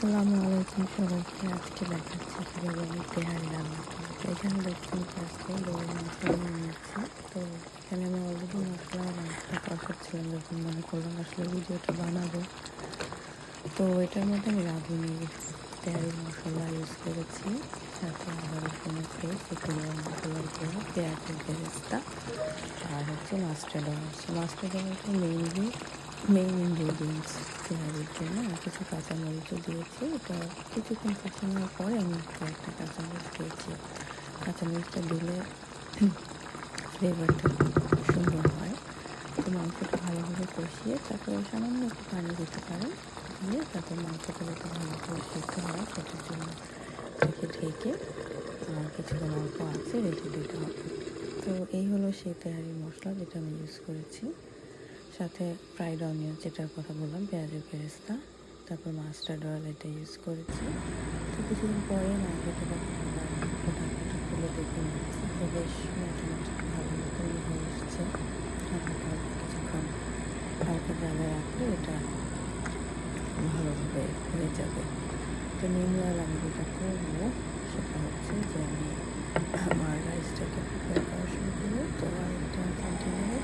আসসালামু আলাইকুম সবাইকে। আজকে দেখাচ্ছি কীভাবে আমি তেহারি রান্না করি। তো এখানে দেখছেন আজকে গরুর মাংস নিয়ে নিয়েছি। তো এখানে আমি অলরেডি মশলা মাংসটা কষাচ্ছিলাম, যখন মনে করলাম আসলে ভিডিওটা বানাবো। তো এটার মধ্যে আমি রাঁধুনি তেহারির মশলা ইউজ করেছি, সাথে আদা রসুনের পেস্ট, একটু গরম মশলার গুঁড়ো, পেঁয়াজের বেরেস্তা আর হচ্ছে মাস্টার্ড অয়েল। মাস্টার্ড অয়েলটা মেইন ইনগ্রিডিয়েন্টস তেহারির জন্য। আর কিছু কাঁচামরিচও দিয়েছি। এটা কিছুক্ষণ কষানোর পরে আমি কয়েকটা কাঁচামরিচ দিয়েছি। কাঁচামরিচটা দিলে ফ্লেভারটা খুব সুন্দর হয়। তো মাংসটা ভালোভাবে কষিয়ে তারপরে সামান্য একটু পানি দিতে পারেন, দিয়ে তারপর মাংসটা যাতে ভালো করে সিদ্ধ হয় সেটার জন্য এটাকে ঢেকে কিছুক্ষণ অল্প আছে রেখে দিতে হবে। তো এই হলো সেই তেহারির মশলা যেটা আমি ইউজ করেছি, সাথে ফ্রাইড অনিয়ন যেটার কথা বললাম, পেঁয়াজের বেরেস্তা, তারপর মাস্টার্ড অয়েল এটা ইউজ করেছি। তো কিছুদিন পরে মাংসটা যখন আবার ঢাকাটা খুলে দেখে নিচ্ছি, তো বেশ মোটামুটি ভালো মতন হয়ে এসছে। হালকা কিছুক্ষণ হালকা জায়গায় রাখলে এটা ভালোভাবে হয়ে যাবে। তো মিনিমাল আমি যেটা করবো সেটা হচ্ছে যে আমি আমার রাইসটাকে প্রিপেয়ার করা শুরু করবো। তো আরেকটা কন্টেনারে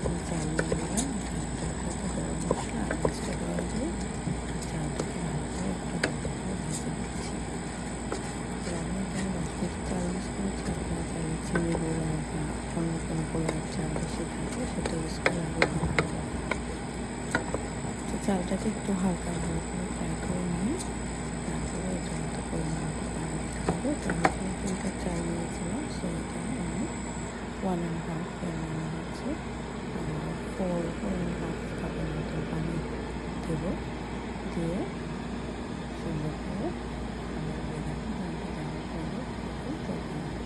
আমি চাল নিয়ে নিলাম, এটার সাথে গরম মশলা আর মাস্টার্ড অয়েল দিয়ে চালটাকে ভালো করে একটু হালকা করে ভেজে নিচ্ছি। তো আমি এখানে বাসমতি চাল ইউজ করেছি। আপনারা চাইলে চিনি গুঁড়া বা অন্য কোনো পোলার চাল বেশি থাকে সেটা ইউজ করে আরও ভালো হবে। তো চালটাকে একটু হালকা ভালো করে ফ্রাই করে নিয়ে তারপরে এটার মতো পরিমাণ মতো পানি দিতে হবে। তো আমি এখানে 3 কাপ চাল নিয়েছিলাম, সো এখানে আমি 1.5 মানে হচ্ছে 4.5 কাপের মতো পানি দেব। দিয়ে সুন্দর করে পানিটা দেওয়ার পরে তো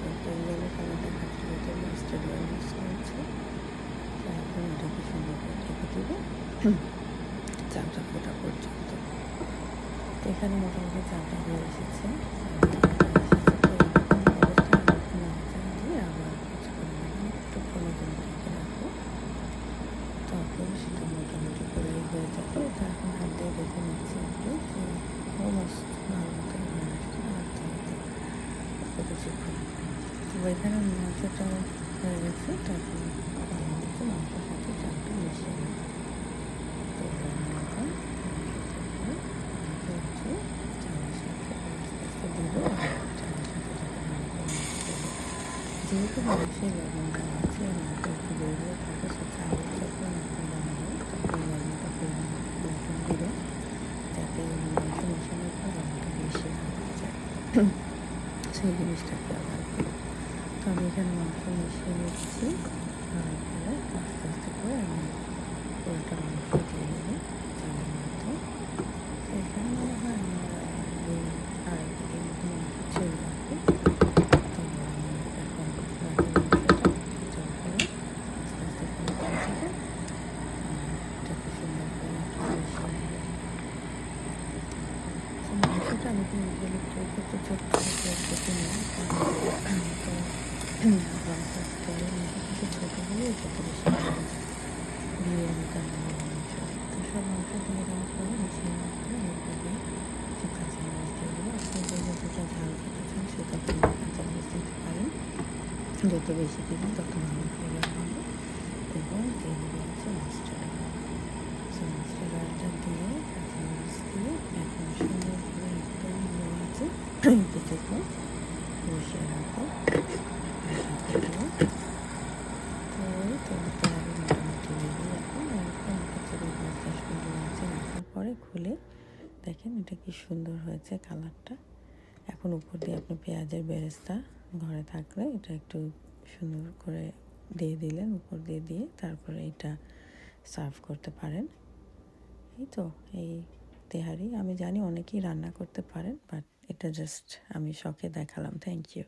একটা ইয়েলো কালার দেখাচ্ছে, এটা মাস্টার্ড অয়েল ইউজ করেছি। তো এখন এটাকে সুন্দর করে ঢেকে দেবো চালটা ফোটা পর্যন্ত। তো এখানে মোটামুটি চালটা হয়ে এসেছে। তো এরকম অবস্থায় এখন নাড়াচাড়া দিয়ে আবার কিছুক্ষণ একটুক্ষণ জন্য ঢেকে রাখবো। তারপরে সেটা মোটামুটি করে হয়ে যাবে। এটা এখন হাত দিয়ে দেখে নিচ্ছি একটু যে অলমোস্ট ভালো মতো হয়ে আসছে। আর তাহলে অল্প কিছুক্ষণ। তো এখানে মাংসটা হয়ে গেছে। তারপর আমি হচ্ছে মাংসের সাথে চালটা মিশিয়ে নেব। তো আমি এখন চালের সাথে আস্তে আস্তে দেবো আর চালের সাথে যাতে ভালো করে মিক্স করবো। যেহেতু মাংসে লবণ দেওয়া আছে, মাংস একটু বেরিয়ে থাকে, সে চাউল যখন আপনি বানাবেন তখন লবণটা পরিমাণ মতন দেবেন, যাতে মাংস মেশানোর পর লবণটা বেশি না হয়ে যায়। সেই জিনিসটাকে অ্যাভয়েড করুন। তো আমি এখানে মাংস মিশিয়ে নিচ্ছি। তারপরে আস্তে আস্তে করে আমি পুরোটা মাংস দিয়ে দেবো চালের মধ্যে। তো এখানে মনে হয় আমার 2-2.5 কেজির মতো মাংস ছিল আর কি। তো আমি এখন বাকি মাংসটা এটার উপরে আস্তে আস্তে করে দিয়ে দেবো আর এটাকে সুন্দর করে একটু মিশিয়ে নেব। তো মাংসটা আমি ইউজুয়ালি একটু ছোট্ট রেসিপি নিই, তো লঙ্কা তেলের মধ্যে কিন্তু ছোটো হলেও খেতে বেশি ভালো লাগে বিরিয়ানি কালারের মাংস। তো সব মাংস দিয়ে দেওয়ার পরে মিশিয়ে নেওয়ার পরে এরপর দিয়ে কিছু কাঁচামরিচ দিয়ে দেবো। আপনি যে যতটা ঝাল খেতে চান সে ততটা কাঁচামরিচ দিতে পারেন, যত বেশি দিবেন তত ভালো ফ্লেভার হবে। এবং দিয়ে দেবো হচ্ছে মাস্টার্ড অয়েল। সো মাস্টার্ড অয়েলটা দিয়ে কাঁচামরিচ দিয়ে এখন সুন্দর করে একদম লো আঁচে কিছুক্ষণ বসিয়ে রাখবো আর ঢাকা দেবো। তো এই তো তেহারি মোটামুটি রেডি। এখন এরকম 5-10 মিনিট আছে রাখার পরে খুলে দেখেন এটা কি সুন্দর হয়েছে কালারটা। এখন উপর দিয়ে আপনি পেঁয়াজের বেরেস্তা ঘরে থাকলে এটা একটু সুন্দর করে দিয়ে দিলেন, উপর দিয়ে দিয়ে তারপরে এটা সার্ভ করতে পারেন। এই তো এই তেহারি। আমি জানি অনেকেই রান্না করতে পারেন, বাট এটা জাস্ট আমি শখে দেখালাম। Thank you.